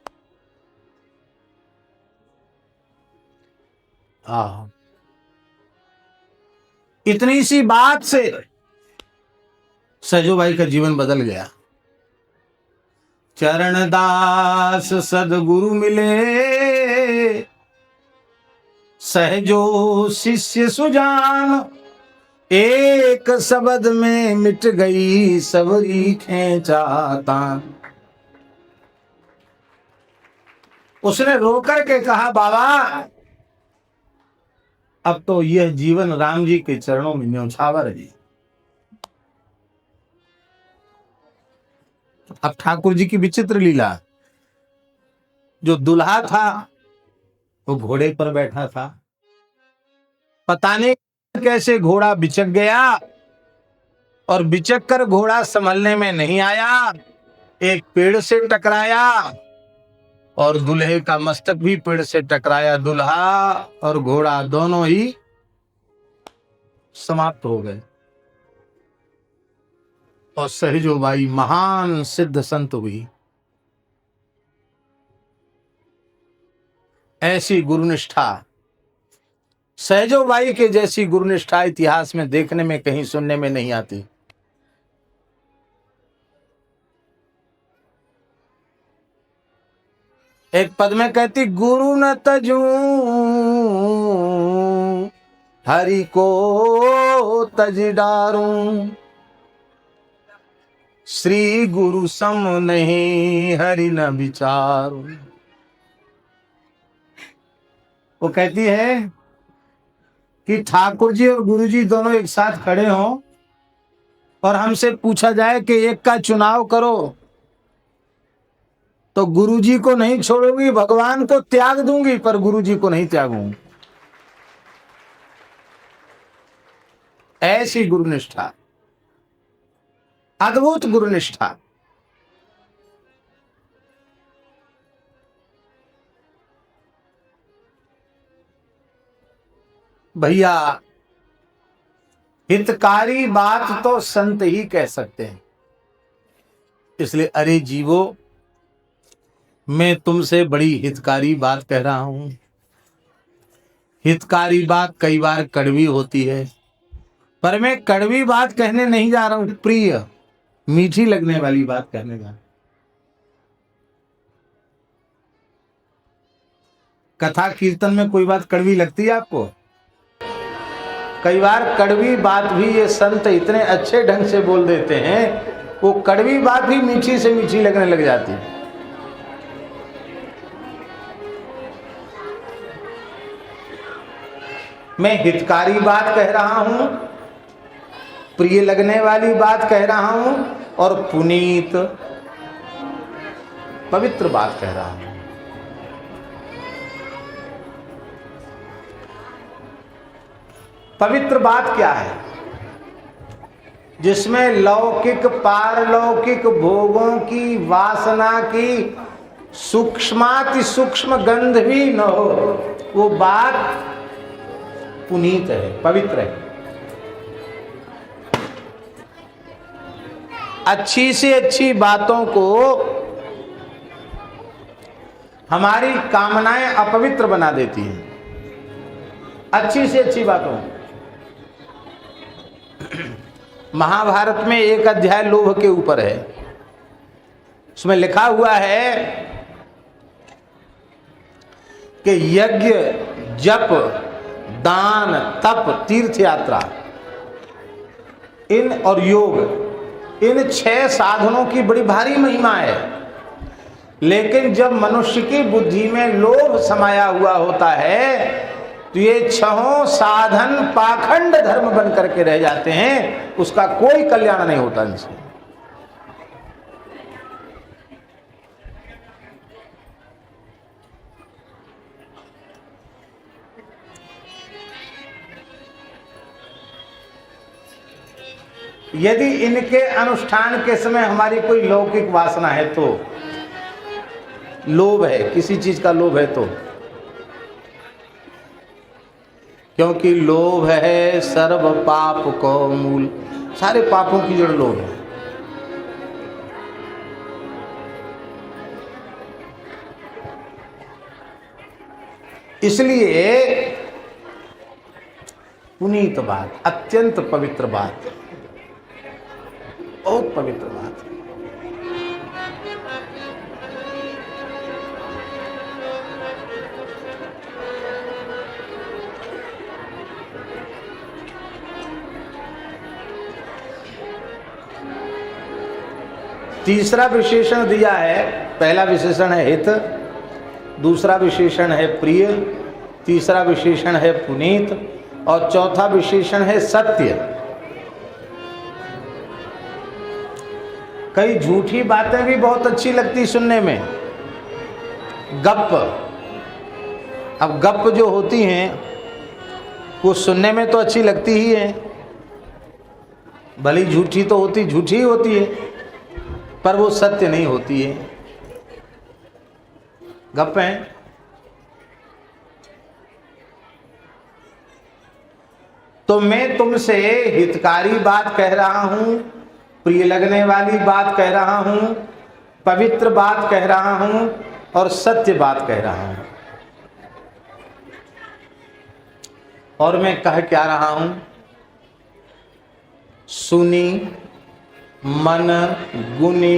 इतनी सी बात से सहजो बाई का जीवन बदल गया। चरण दास सदगुरु मिले, सहजो शिष्य सुजान, एक शब्द में मिट गई सबरी खेचातान। उसने रोकर के कहा, बाबा अब तो यह जीवन राम जी के चरणों में न्यौछावर है। अब ठाकुर जी की विचित्र लीला, जो दुल्हा था वो घोड़े पर बैठा था, पता नहीं कैसे घोड़ा बिचक गया और बिचक कर घोड़ा संभलने में नहीं आया, एक पेड़ से टकराया और दूल्हे का मस्तक भी पेड़ से टकराया। दूल्हा और घोड़ा दोनों ही समाप्त हो गए। और सहजो बाई महान सिद्ध संत हुई। ऐसी गुरुनिष्ठा, सहजो बाई के जैसी गुरुनिष्ठा इतिहास में देखने में कहीं सुनने में नहीं आती। एक पद में कहती, गुरु न तजू हरि को तज डारूं, श्री गुरु सम नहीं हरि न विचारूं। वो कहती है कि ठाकुर जी और गुरु जी दोनों एक साथ खड़े हों और हमसे पूछा जाए कि एक का चुनाव करो, तो गुरु जी को नहीं छोड़ूंगी, भगवान को त्याग दूंगी, पर गुरु जी को नहीं त्यागूंगी। ऐसी गुरुनिष्ठा, अद्भुत गुरुनिष्ठा। भैया हितकारी बात तो संत ही कह सकते हैं। इसलिए अरे जीवो, मैं तुमसे बड़ी हितकारी बात कह रहा हूं। हितकारी बात कई बार कड़वी होती है, पर मैं कड़वी बात कहने नहीं जा रहा हूं, प्रिय मीठी लगने वाली बात कहने जा रहा हूं। कथा कीर्तन में कोई बात कड़वी लगती है आपको? कई बार कड़वी बात भी ये संत इतने अच्छे ढंग से बोल देते हैं, वो कड़वी बात भी मीठी से मीठी लगने लग जाती है। मैं हितकारी बात कह रहा हूं, प्रिय लगने वाली बात कह रहा हूं, और पुनीत पवित्र बात कह रहा हूं। पवित्र बात क्या है? जिसमें लौकिक पारलौकिक भोगों की वासना की सूक्ष्माति सूक्ष्म गंध भी न हो, वो बात पुनीत है, पवित्र है। अच्छी से अच्छी बातों को हमारी कामनाएं अपवित्र बना देती हैं। अच्छी से अच्छी बातों, महाभारत में एक अध्याय लोभ के ऊपर है। उसमें लिखा हुआ है कि यज्ञ, जप, दान, तप, तीर्थ यात्रा, इन और योग, इन 6 साधनों की बड़ी भारी महिमा है। लेकिन जब मनुष्य की बुद्धि में लोभ समाया हुआ होता है, तो ये 6 साधन पाखंड धर्म बन करके रह जाते हैं, उसका कोई कल्याण नहीं होता इनसे। यदि इनके अनुष्ठान के समय हमारी कोई लौकिक वासना है, तो लोभ है, किसी चीज का लोभ है तो, क्योंकि लोभ है सर्व पाप को मूल, सारे पापों की जड़ लोभ है। इसलिए पुनीत बात, अत्यंत पवित्र बात, बहुत पवित्र बात है। तीसरा विशेषण दिया है, पहला विशेषण है हित, दूसरा विशेषण है प्रिय, तीसरा विशेषण है पुनीत और चौथा विशेषण है सत्य। कई झूठी बातें भी बहुत अच्छी लगती सुनने में, गप। अब गप जो होती हैं वो सुनने में तो अच्छी लगती ही है, भली झूठी तो होती, झूठी ही होती है, पर वो सत्य नहीं होती है, गप है। तो मैं तुमसे हितकारी बात कह रहा हूं, प्रिय लगने वाली बात कह रहा हूं, पवित्र बात कह रहा हूं और सत्य बात कह रहा हूं। और मैं कह क्या रहा हूं? सुनी, मन, गुनी,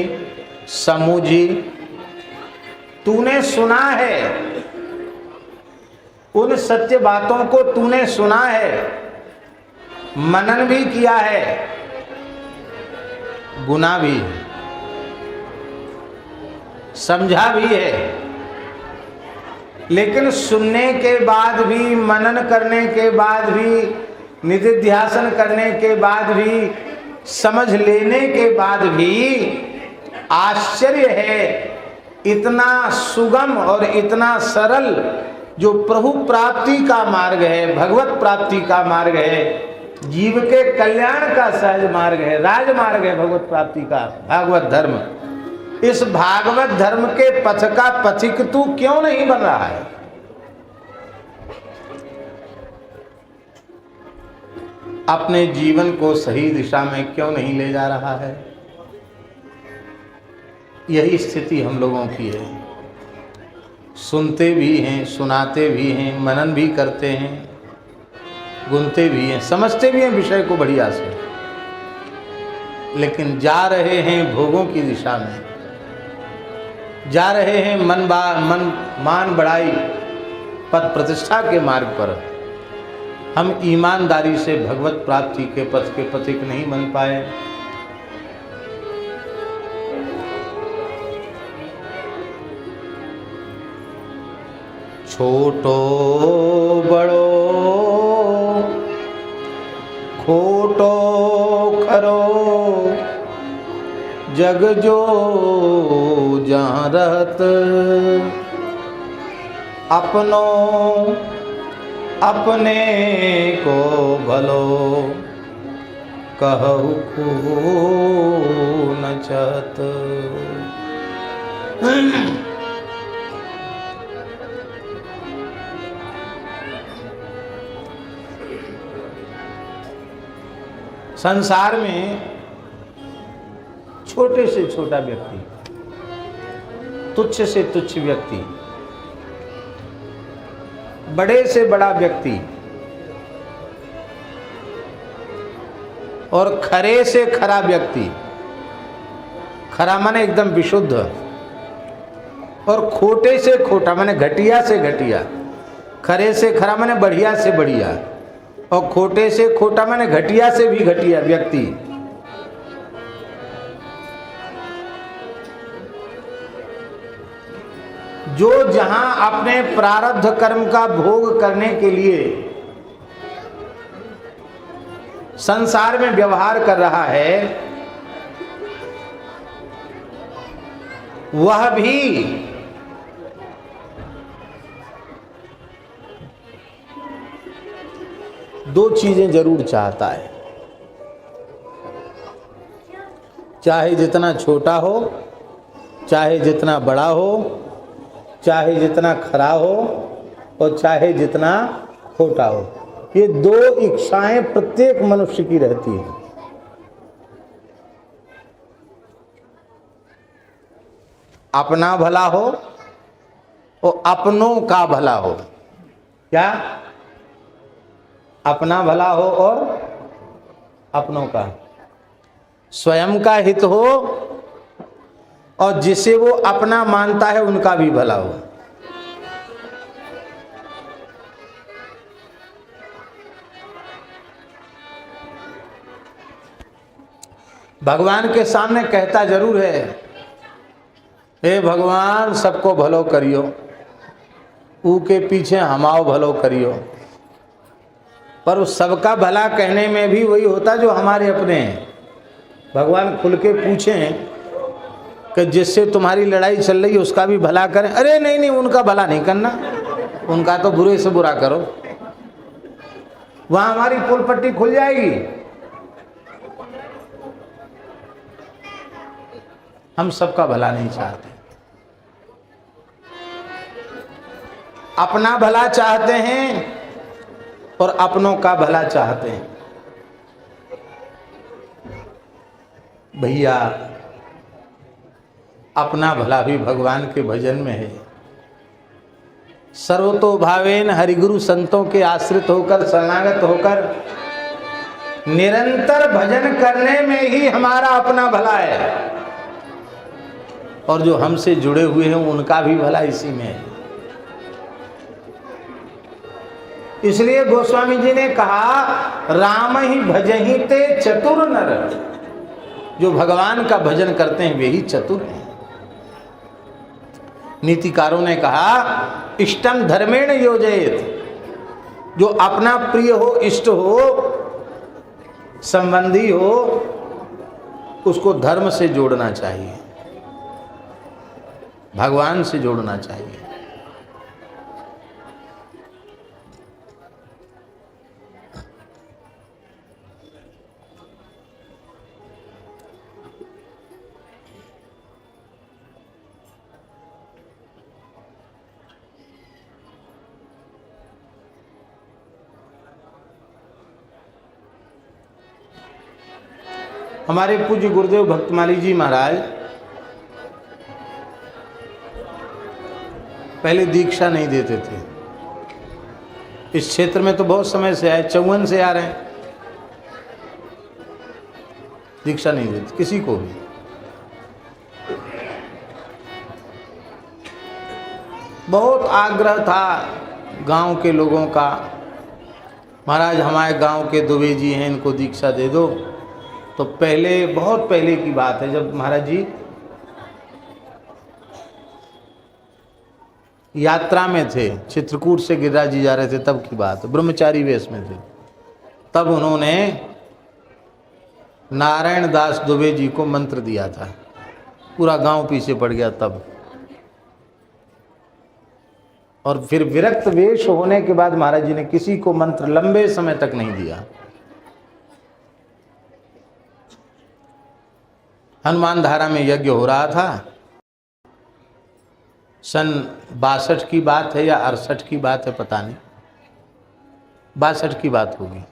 समूझी। तूने सुना है, उन सत्य बातों को तूने सुना है, मनन भी किया है, गुना भी है, समझा भी है। लेकिन सुनने के बाद भी, मनन करने के बाद भी, निधिध्यासन करने के बाद भी, समझ लेने के बाद भी आश्चर्य है, इतना सुगम और इतना सरल जो प्रभु प्राप्ति का मार्ग है, भगवत प्राप्ति का मार्ग है, जीव के कल्याण का सहज मार्ग है, राजमार्ग है भगवत प्राप्ति का, भागवत धर्म। इस भागवत धर्म के पथ का पथिक तू क्यों नहीं बन रहा है? अपने जीवन को सही दिशा में क्यों नहीं ले जा रहा है? यही स्थिति हम लोगों की है। सुनते भी हैं, सुनाते भी हैं, मनन भी करते हैं, गुनते भी हैं, समझते भी हैं विषय को बढ़िया से, लेकिन जा रहे हैं भोगों की दिशा में, जा रहे हैं मान बढ़ाई, पद प्रतिष्ठा के मार्ग पर। हम ईमानदारी से भगवत प्राप्ति के पथ के पथिक नहीं बन पाए। छोटो बड़ो खोटो खरो, जग जो जहाँ रहत, अपनो अपने को भलो, कहु को न चत। संसार में छोटे से छोटा व्यक्ति, तुच्छ से तुच्छ व्यक्ति, बड़े से बड़ा व्यक्ति और खरे से खरा व्यक्ति, खरा माने एकदम विशुद्ध, और खोटे से खोटा माने घटिया से घटिया, खरे से खरा माने बढ़िया से बढ़िया, और खोटे से खोटा माने घटिया से भी घटिया व्यक्ति, जो जहां अपने प्रारब्ध कर्म का भोग करने के लिए संसार में व्यवहार कर रहा है, वह भी दो चीजें जरूर चाहता है, चाहे जितना छोटा हो, चाहे जितना बड़ा हो, चाहे जितना खरा हो और चाहे जितना खोटा हो। ये दो इच्छाएं प्रत्येक मनुष्य की रहती है। अपना भला हो और अपनों का भला हो। क्या? अपना भला हो और अपनों का, स्वयं का हित हो और जिसे वो अपना मानता है उनका भी भला हो। भगवान के सामने कहता जरूर है, हे भगवान सबको भलो करियो, ऊ के पीछे हमाओ भलो करियो। पर उस सबका भला कहने में भी वही होता जो हमारे अपने हैं। भगवान खुल के पूछें कि जिससे तुम्हारी लड़ाई चल रही है उसका भी भला करें, अरे नहीं नहीं उनका भला नहीं करना, उनका तो बुरे से बुरा करो, वहां हमारी पुल पट्टी खुल जाएगी। हम सबका भला नहीं चाहते, अपना भला चाहते हैं और अपनों का भला चाहते हैं। भैया अपना भला भी भगवान के भजन में है। सर्वतो भावेन हरिगुरु संतों के आश्रित होकर, शरणागत होकर निरंतर भजन करने में ही हमारा अपना भला है, और जो हमसे जुड़े हुए हैं उनका भी भला इसी में है। इसलिए गोस्वामी जी ने कहा, राम ही भजहि ते चतुर नर। जो भगवान का भजन करते हैं वे ही चतुर हैं। नीतिकारों ने कहा, इष्टम धर्मेण योजयेत। जो अपना प्रिय हो, इष्ट हो, संबंधी हो, उसको धर्म से जोड़ना चाहिए, भगवान से जोड़ना चाहिए। हमारे पूज्य गुरुदेव भक्तमाली जी महाराज पहले दीक्षा नहीं देते थे। इस क्षेत्र में तो बहुत समय से आए, 54 से आ रहे हैं, दीक्षा नहीं देते किसी को भी। बहुत आग्रह था गांव के लोगों का, महाराज हमारे गांव के दुबे जी हैं, इनको दीक्षा दे दो। तो पहले, बहुत पहले की बात है, जब महाराज जी यात्रा में थे, चित्रकूट से गिरिराज जी जा रहे थे, तब की बात है, ब्रह्मचारी वेश में थे। तब उन्होंने नारायण दास दुबे जी को मंत्र दिया था, पूरा गांव पीछे पड़ गया तब। और फिर विरक्त वेश होने के बाद महाराज जी ने किसी को मंत्र लंबे समय तक नहीं दिया। हनुमान धारा में यज्ञ हो रहा था, सन 62 की बात है या 68 की बात है, पता नहीं, 62 की बात होगी।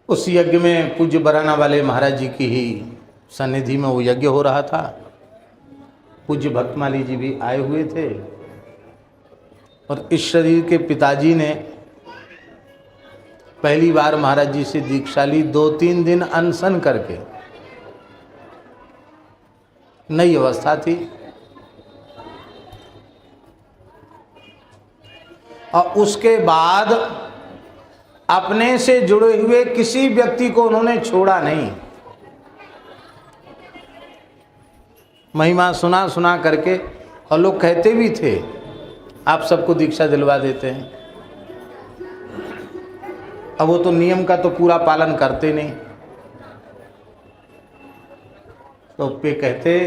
उस यज्ञ में पूज्य बराना वाले महाराज जी की ही सन्निधि में वो यज्ञ हो रहा था। पूज्य भक्तमाली जी भी आए हुए थे, और इस शरीर के पिताजी ने पहली बार महाराज जी से दीक्षा ली, 2-3 दिन अनशन करके। नई अवस्था थी, और उसके बाद अपने से जुड़े हुए किसी व्यक्ति को उन्होंने छोड़ा नहीं। महिमा सुना सुना करके, और लोग कहते भी थे आप सबको दीक्षा दिलवा देते हैं। अब वो तो नियम का तो पूरा पालन करते नहीं, तो पे कहते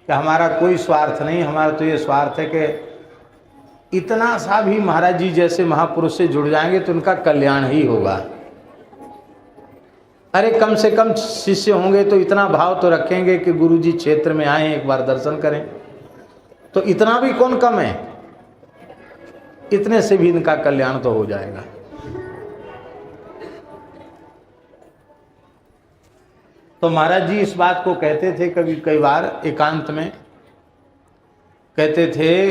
कि हमारा कोई स्वार्थ नहीं, हमारा तो ये स्वार्थ है कि इतना सा भी महाराज जी जैसे महापुरुष से जुड़ जाएंगे तो उनका कल्याण ही होगा। अरे कम से कम शिष्य होंगे तो इतना भाव तो रखेंगे कि गुरुजी क्षेत्र में आए एक बार दर्शन करें, तो इतना भी कौन कम है, इतने से भी इनका कल्याण तो हो जाएगा। तो महाराज जी इस बात को कहते थे कभी कई बार एकांत में, कहते थे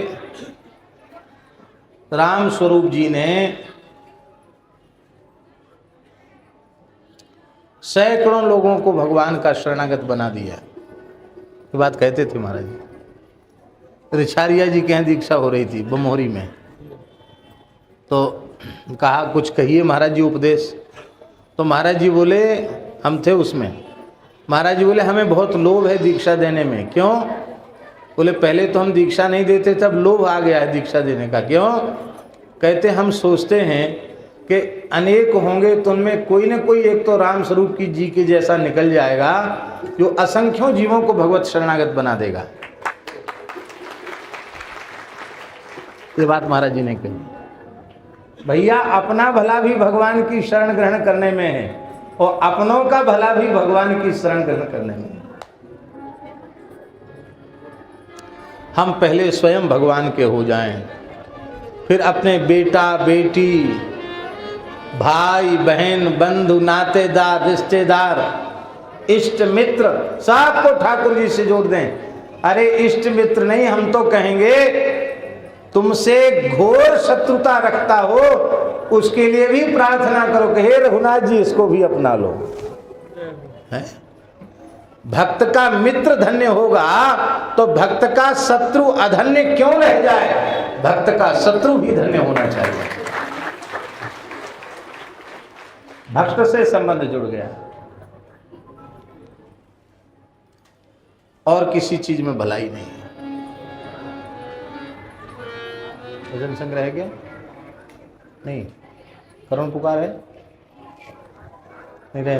राम स्वरूप जी ने सैकड़ों लोगों को भगवान का शरणागत बना दिया, ये बात कहते थे महाराज जी। रिछारिया जी के यहाँ दीक्षा हो रही थी बमोहरी में, तो कहा कुछ कहिए महाराज जी उपदेश। तो महाराज जी बोले, हम थे उसमें, महाराज जी बोले हमें बहुत लोभ है दीक्षा देने में। क्यों? बोले पहले तो हम दीक्षा नहीं देते, तब लोभ आ गया है दीक्षा देने का। क्यों? कहते हम सोचते हैं कि अनेक होंगे तो उनमें कोई न कोई एक तो राम स्वरूप की जी के जैसा निकल जाएगा जो असंख्यों जीवों को भगवत शरणागत बना देगा। ये बात महाराज जी ने कही। भैया अपना भला भी भगवान की शरण ग्रहण करने में है और अपनों का भला भी भगवान की शरण ग्रहण करने में है। हम पहले स्वयं भगवान के हो जाएं, फिर अपने बेटा बेटी भाई बहन बंधु नातेदार रिश्तेदार इष्ट मित्र सबको ठाकुर जी से जोड़ दें। अरे इष्ट मित्र नहीं, हम तो कहेंगे तुमसे घोर शत्रुता रखता हो उसके लिए भी प्रार्थना करो कि हे रघुनाथ जी इसको भी अपना लो। है? भक्त का मित्र धन्य होगा तो भक्त का शत्रु अधन्य क्यों रह जाए? भक्त का शत्रु भी धन्य होना चाहिए। भक्त से संबंध जुड़ गया और किसी चीज में भलाई नहीं है। भजन संग्रह है क्या? नहीं। करुण पुकार है? नहीं रहे।